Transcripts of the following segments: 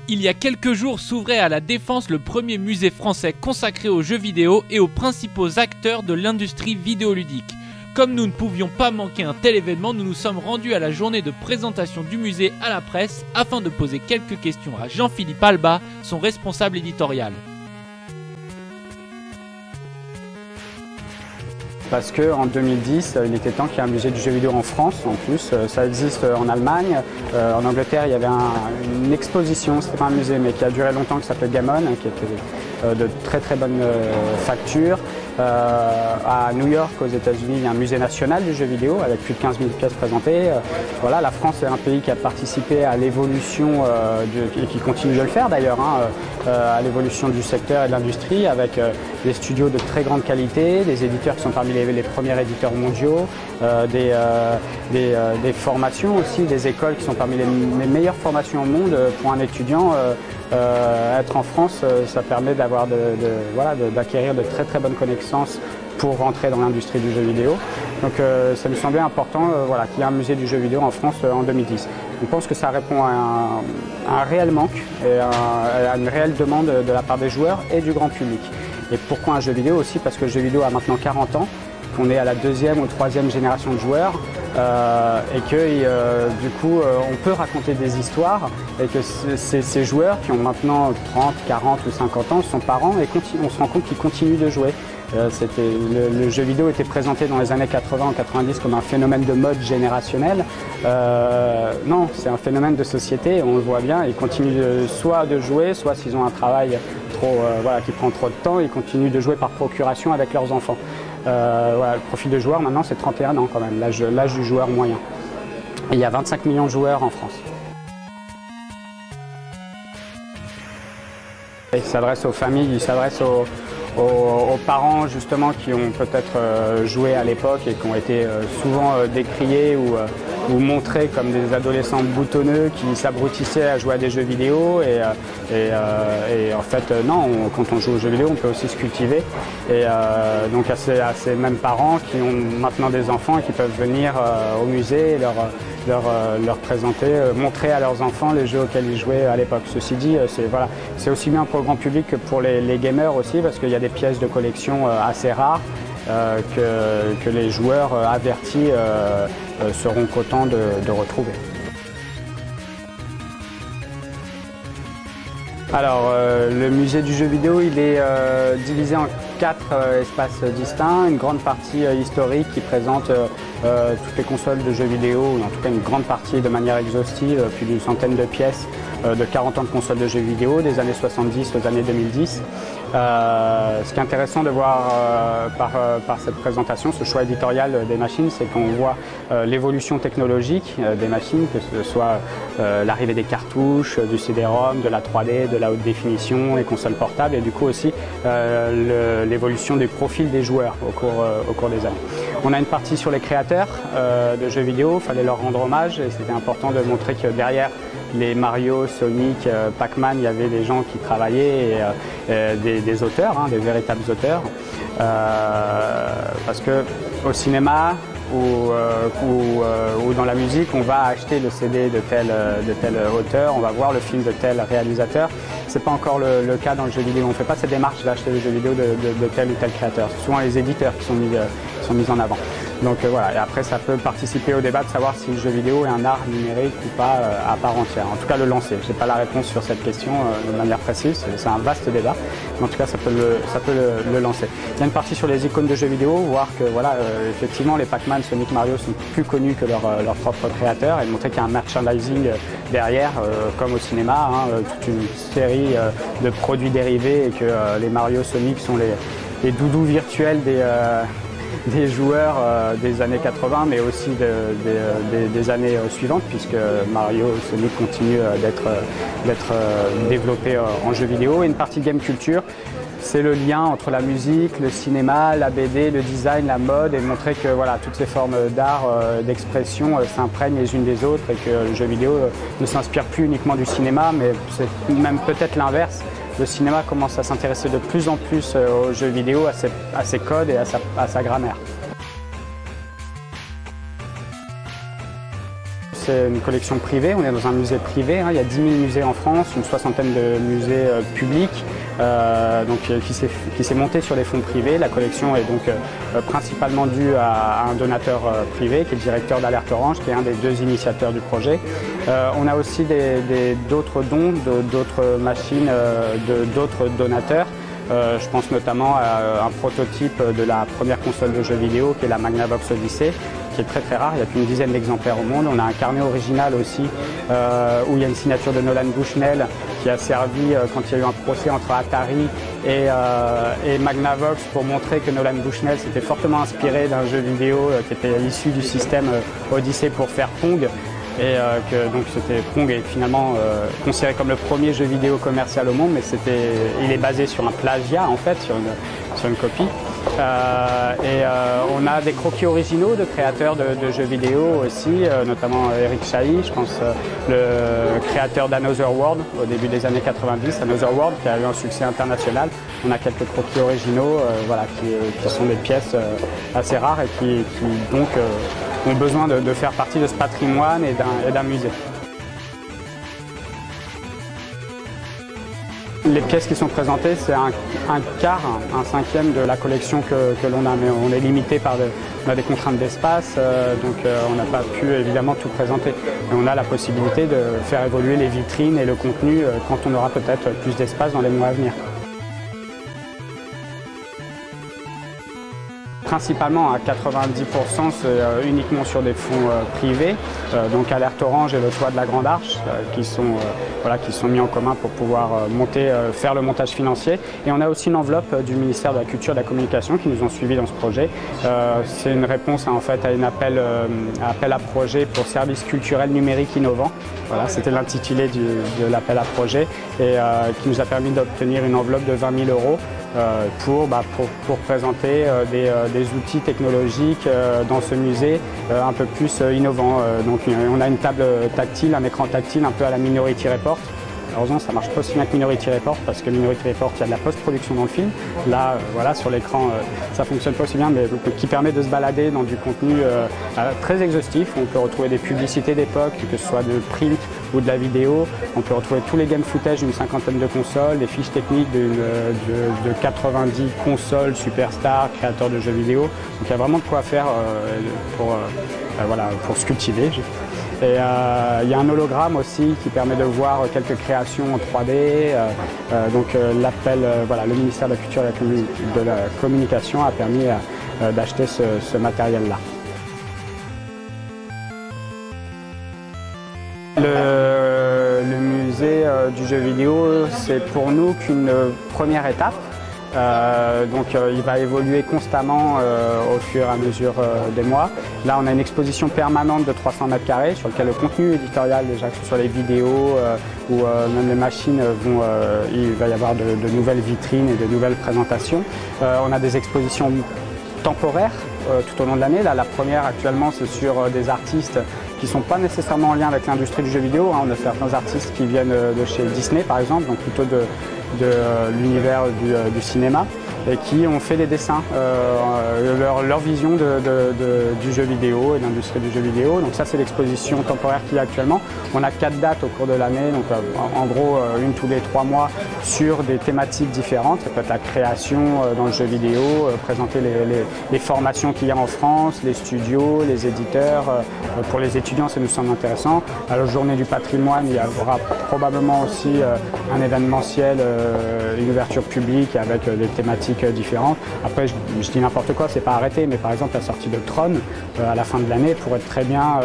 Il y a quelques jours s'ouvrait à la Défense le premier musée français consacré aux jeux vidéo et aux principaux acteurs de l'industrie vidéoludique. Comme nous ne pouvions pas manquer un tel événement, nous nous sommes rendus à la journée de présentation du musée à la presse afin de poser quelques questions à Jean-Philippe Alba, son responsable éditorial. Parce qu'en 2010, il était temps qu'il y ait un musée du jeu vidéo en France. En plus, ça existe en Allemagne. En Angleterre, il y avait une exposition, c'était pas un musée, mais qui a duré longtemps, qui s'appelait Gammon, qui était de très très bonne facture. À New York, aux États-Unis, il y a un musée national du jeu vidéo avec plus de 15 000 pièces présentées. Voilà, la France est un pays qui a participé à l'évolution et qui continue de le faire d'ailleurs, à l'évolution du secteur et de l'industrie avec des studios de très grande qualité, des éditeurs qui sont parmi les premiers éditeurs mondiaux, des formations aussi, des écoles qui sont parmi les meilleures formations au monde pour un étudiant. Être en France, ça permet d'acquérir de très très bonnes connaissances pour rentrer dans l'industrie du jeu vidéo. Donc ça nous semblait important qu'il y ait un musée du jeu vidéo en France en 2010. On pense que ça répond à un réel manque et à une réelle demande de la part des joueurs et du grand public. Et pourquoi un jeu vidéo aussi? Parce que le jeu vidéo a maintenant 40 ans, qu'on est à la deuxième ou troisième génération de joueurs et que du coup on peut raconter des histoires et que ces joueurs qui ont maintenant 30, 40 ou 50 ans sont parents et on se rend compte qu'ils continuent de jouer. Le jeu vidéo était présenté dans les années 80 ou 90 comme un phénomène de mode générationnel. Non, c'est un phénomène de société, on le voit bien. Ils continuent soit de jouer, soit s'ils ont un travail qui prend trop de temps, ils continuent de jouer par procuration avec leurs enfants. Le profil de joueur maintenant c'est 31 ans quand même, l'âge du joueur moyen. Et il y a 25 millions de joueurs en France. Il s'adresse aux familles, il s'adresse aux parents justement qui ont peut-être joué à l'époque et qui ont été souvent décriés ou montrés comme des adolescents boutonneux qui s'abrutissaient à jouer à des jeux vidéo et en fait non, quand on joue aux jeux vidéo on peut aussi se cultiver et donc à ces mêmes parents qui ont maintenant des enfants et qui peuvent venir au musée et leur présenter, montrer à leurs enfants les jeux auxquels ils jouaient à l'époque. Ceci dit, c'est aussi bien pour le grand public que pour les gamers aussi parce qu'il y a des pièces de collection assez rares que les joueurs avertis seront contents de retrouver. Alors, le musée du jeu vidéo, il est divisé en 4 espaces distincts. Une grande partie historique qui présente toutes les consoles de jeux vidéo, ou en tout cas une grande partie de manière exhaustive, plus d'une centaine de pièces de 40 ans de consoles de jeux vidéo, des années 70 aux années 2010. Ce qui est intéressant de voir par cette présentation, ce choix éditorial des machines, c'est qu'on voit l'évolution technologique des machines, que ce soit l'arrivée des cartouches, du CD-ROM, de la 3D, de la haute définition, les consoles portables et du coup aussi l'évolution des profils des joueurs au cours des années. On a une partie sur les créateurs de jeux vidéo, il fallait leur rendre hommage et c'était important de montrer que derrière les Mario, Sonic, Pac-Man, il y avait des gens qui travaillaient et des auteurs, des véritables auteurs. Parce que au cinéma ou dans la musique, on va acheter le CD de tel auteur, on va voir le film de tel réalisateur. C'est pas encore le cas dans le jeu vidéo. On ne fait pas cette démarche d'acheter le jeu vidéo de tel ou tel créateur. C'est souvent les éditeurs qui sont mis en avant. Donc voilà, et après ça peut participer au débat de savoir si le jeu vidéo est un art numérique ou pas à part entière. En tout cas le lancer. Je n'ai pas la réponse sur cette question de manière précise, c'est un vaste débat, mais en tout cas ça peut le lancer. Il y a une partie sur les icônes de jeux vidéo, voir que voilà, effectivement les Pac-Man, Sonic, Mario sont plus connus que leurs propres créateurs et montrer qu'il y a un merchandising derrière, comme au cinéma, toute une série de produits dérivés et que les Mario, Sonic sont les doudous virtuels des joueurs des années 80 mais aussi des années suivantes puisque Mario et Sonic continuent d'être développés en jeu vidéo. Et une partie game culture, c'est le lien entre la musique, le cinéma, la BD, le design, la mode et montrer que voilà, toutes ces formes d'art, d'expression s'imprègnent les unes des autres et que le jeu vidéo ne s'inspire plus uniquement du cinéma mais c'est même peut-être l'inverse. Le cinéma commence à s'intéresser de plus en plus aux jeux vidéo, à ses codes et à sa grammaire. c'est une collection privée, on est dans un musée privé, hein. Il y a 10 000 musées en France, une soixantaine de musées publics, qui s'est monté sur des fonds privés. La collection est donc principalement due à un donateur privé qui est le directeur d'Alerte Orange, qui est un des 2 initiateurs du projet. On a aussi d'autres dons, d'autres machines, d'autres donateurs. Je pense notamment à un prototype de la première console de jeux vidéo qui est la Magnavox Odyssey, qui est très très rare, il n'y a qu'une dizaine d'exemplaires au monde. On a un carnet original aussi où il y a une signature de Nolan Bushnell qui a servi quand il y a eu un procès entre Atari et Magnavox pour montrer que Nolan Bushnell s'était fortement inspiré d'un jeu vidéo qui était issu du système Odyssey pour faire Pong. Et donc Pong est finalement considéré comme le premier jeu vidéo commercial au monde, mais il est basé sur un plagiat en fait, sur une copie. On a des croquis originaux de créateurs de jeux vidéo aussi, notamment Eric Chahi, je pense, le créateur d'Another World au début des années 90, Another World qui a eu un succès international. On a quelques croquis originaux qui sont des pièces assez rares et qui donc ont besoin de faire partie de ce patrimoine et d'un musée. Les pièces qui sont présentées, c'est un quart, un cinquième de la collection que l'on a, mais on est limité par on a des contraintes d'espace, donc on n'a pas pu évidemment tout présenter. Mais on a la possibilité de faire évoluer les vitrines et le contenu quand on aura peut-être plus d'espace dans les mois à venir. Principalement à 90%, c'est uniquement sur des fonds privés, donc Alerte Orange et le Toit de la Grande Arche qui sont mis en commun pour pouvoir faire le montage financier. Et on a aussi une enveloppe du ministère de la Culture et de la Communication qui nous ont suivis dans ce projet. C'est une réponse en fait à un appel à projet pour services culturels numériques innovants. Voilà, c'était l'intitulé de l'appel à projet et qui nous a permis d'obtenir une enveloppe de 20 000 € pour présenter des outils technologiques dans ce musée un peu plus innovants. Donc on a une table tactile, un écran tactile un peu à la Minority Report. Heureusement, ça marche pas aussi bien que Minority Report parce que Minority Report, il y a de la post-production dans le film. Là, voilà, sur l'écran, ça fonctionne pas aussi bien, mais qui permet de se balader dans du contenu très exhaustif. On peut retrouver des publicités d'époque, que ce soit de print ou de la vidéo. On peut retrouver tous les game footage d'une cinquantaine de consoles, des fiches techniques de 90 consoles superstars, créateurs de jeux vidéo. Donc il y a vraiment de quoi faire pour se cultiver. Et il y a un hologramme aussi qui permet de voir quelques créations en 3D. Le ministère de la Culture et de la Communication a permis d'acheter ce matériel-là. Le musée du jeu vidéo, c'est pour nous qu'une première étape. Il va évoluer constamment au fur et à mesure des mois. Là, on a une exposition permanente de 300 mètres carrés sur lequel le contenu éditorial, déjà que ce soit les vidéos ou même les machines, il va y avoir de nouvelles vitrines et de nouvelles présentations. On a des expositions temporaires tout au long de l'année. Là, la première actuellement, c'est sur des artistes qui ne sont pas nécessairement en lien avec l'industrie du jeu vidéo. On a certains artistes qui viennent de chez Disney, par exemple, donc plutôt de l'univers du cinéma, et qui ont fait des dessins, leur vision du jeu vidéo et de l'industrie du jeu vidéo. Donc ça, c'est l'exposition temporaire qu'il y a actuellement. On a 4 dates au cours de l'année, donc en gros une tous les 3 mois sur des thématiques différentes. Ça peut être la création dans le jeu vidéo, présenter les formations qu'il y a en France, les studios, les éditeurs. Pour les étudiants, ça nous semble intéressant. À la journée du patrimoine, il y aura probablement aussi un événementiel, une ouverture publique avec des thématiques différentes. Après, je dis n'importe quoi, c'est pas arrêté, mais par exemple la sortie de Tron à la fin de l'année pourrait très bien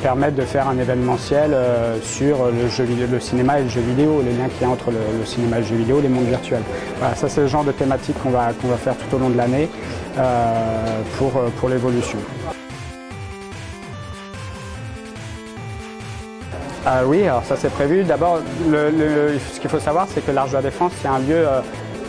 permettre de faire un événementiel sur le cinéma et le jeu vidéo, les liens qu'il y a entre le cinéma et le jeu vidéo, les mondes virtuels. Voilà, ça c'est le genre de thématique qu'on va faire tout au long de l'année pour l'évolution. Oui, alors ça c'est prévu. D'abord, ce qu'il faut savoir, c'est que l'Arche de la Défense, c'est un lieu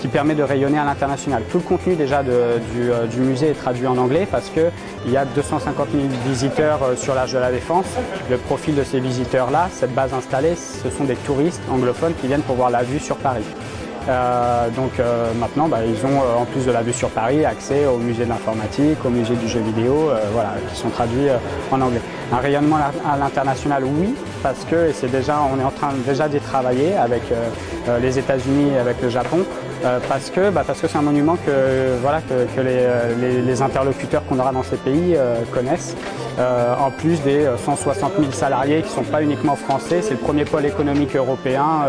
qui permet de rayonner à l'international. Tout le contenu déjà du musée est traduit en anglais parce qu'il y a 250 000 visiteurs sur l'Arche de la Défense. Le profil de ces visiteurs-là, cette base installée, ce sont des touristes anglophones qui viennent pour voir la vue sur Paris. Maintenant, ils ont, en plus de la vue sur Paris, accès au musée de l'informatique, au musée du jeu vidéo, qui sont traduits en anglais. Un rayonnement à l'international, oui, parce que et on est en train déjà d'y travailler avec les États-Unis et avec le Japon, parce que c'est un monument que les interlocuteurs qu'on aura dans ces pays connaissent. En plus des 160 000 salariés qui ne sont pas uniquement français, c'est le premier pôle économique européen,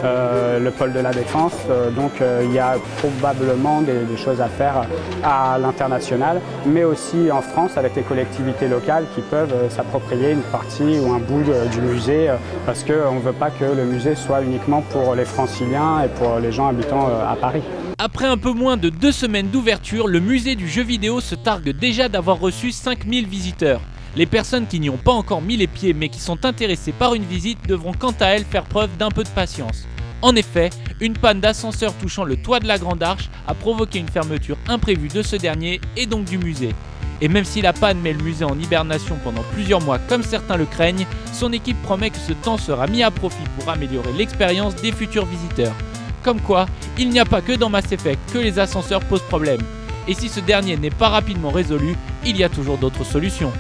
le pôle de la défense, donc il y a probablement des choses à faire à l'international, mais aussi en France avec les collectivités locales qui peuvent s'approprier une partie ou un bout du musée, parce qu'on ne veut pas que le musée soit uniquement pour les franciliens et pour les gens habitant à Paris. Après un peu moins de 2 semaines d'ouverture, le musée du jeu vidéo se targue déjà d'avoir reçu 5000 visiteurs. Les personnes qui n'y ont pas encore mis les pieds mais qui sont intéressées par une visite devront quant à elles faire preuve d'un peu de patience. En effet, une panne d'ascenseur touchant le toit de la Grande Arche a provoqué une fermeture imprévue de ce dernier et donc du musée. Et même si la panne met le musée en hibernation pendant plusieurs mois comme certains le craignent, son équipe promet que ce temps sera mis à profit pour améliorer l'expérience des futurs visiteurs. Comme quoi, il n'y a pas que dans Mass Effect que les ascenseurs posent problème. Et si ce dernier n'est pas rapidement résolu, il y a toujours d'autres solutions.